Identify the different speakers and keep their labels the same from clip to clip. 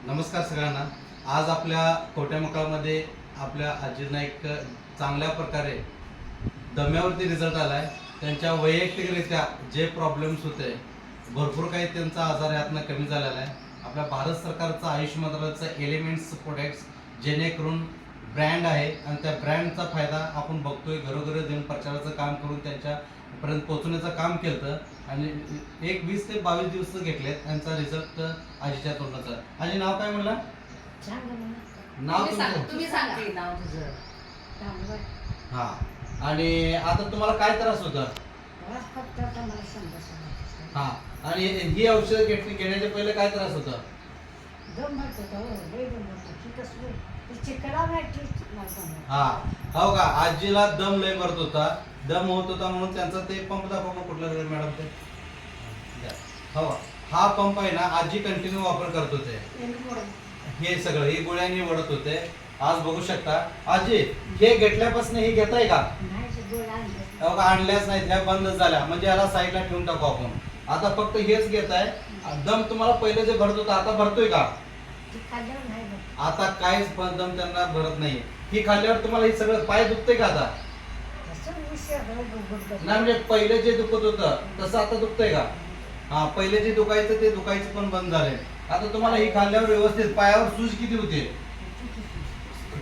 Speaker 1: नमस्कार सगळ्यांना। आज आपल्या कोट्यामकाळमध्ये आपल्या आजींना एक चांगल्या प्रकारे दम्यावरती रिझल्ट आला आहे। त्यांच्या वैयक्तिकरित्या जे प्रॉब्लेम्स होते, भरपूर काही त्यांचा आजार यातनं कमी झालेला आहे। आपल्या भारत सरकारचं आयुष मंत्रालयाचं एलिमेंट्स प्रोडक्ट्स जेणेकरून ब्रँड आहे आणि त्या ब्रँडचा फायदा आपण बघतोय। घरोघरी जाऊन प्रचाराचं काम करून त्यांच्यापर्यंत पोहोचवण्याचं काम केलं आणि 20 ते 22 दिवस घेतलेत त्यांचा रिझल्ट आजीच्या तोंडाचा। आजी नाव काय म्हणला? नाव
Speaker 2: तुम्ही सांगा
Speaker 3: ते नाव तुझं
Speaker 1: हा। आणि आता तुम्हाला काय त्रास होता? हा। आणि ही औषध घेण्याच्या पहिले काय त्रास होता? हा हो का? आजीला दम लय भरत होता, दम होत होता म्हणून त्यांचा ते पंप दाखवा कुठला मॅडम ते हो। हा पंप आहे ना आजी कंटिन्यू वापर करत होते। हे सगळं ही गोळ्यांनी वडत होते। आज बघू शकता आजी हे घेतल्यापासून हे घेताय का? हो का? आणल्याच नाहीत, ह्या बंदच झाल्या, म्हणजे याला साईडला ठेवून टाकू आपण। आता फक्त हेच घेताय। दम तुम्हाला पहिले जे भरत होता आता भरतोय का? आता काहीच दम त्यांना भरत नाही। ही खाल्ल्यावर तुम्हाला हे सगळं पाय दुखतंय का आता? नाही म्हणजे पहिले जे दुखत होतं तसं आता दुखतंय का? हा, पहिले जे दुखायचं ते दुखायचं पण बंद झालंय। आता तुम्हाला ही खाल्ल्यावर व्यवस्थित पायावर सूज किती होते?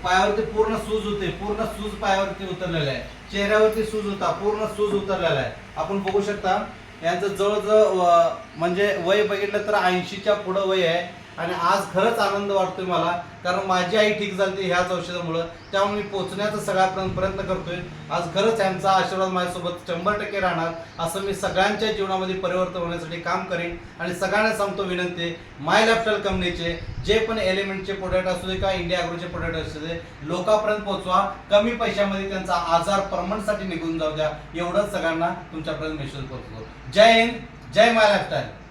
Speaker 1: पायावरती पूर्ण सूज होते, पूर्ण सूज पायावरती उतरलेला आहे। चेहऱ्यावरती सूज होता, पूर्ण सूज उतरलेला आहे। आपण बघू शकता यांचं जवळजवळ म्हणजे वय बघितलं तर 80च्या पुढं वय आहे। आणि आज खरंच आनंद वाटतोय मला, कारण माझी आई ठीक झाली ह्याच औषधामुळं। त्यामुळे मी पोचण्याचा सगळा प्रयत्न करतोय। आज खरंच यांचा आशीर्वाद माझ्यासोबत 100% राहणार, असं मी सगळ्यांच्या जीवनामध्ये परिवर्तन होण्यासाठी काम करेन। आणि सगळ्यांना सांगतो विनंती, माय लाईफस्टाईल कंपनीचे जे पण एलिमेंटचे प्रोडक्ट असू दे का इंडिया ॲग्रोचे प्रोडक्ट असू दे, लोकांपर्यंत पोहोचवा। कमी पैशामध्ये त्यांचा आजार परमनंटसाठी निघून जाऊ द्या, एवढंच सगळ्यांना तुमच्यापर्यंत मेसेज पोहोचतो। जय हिंद, जय माय लाईफस्टाईल।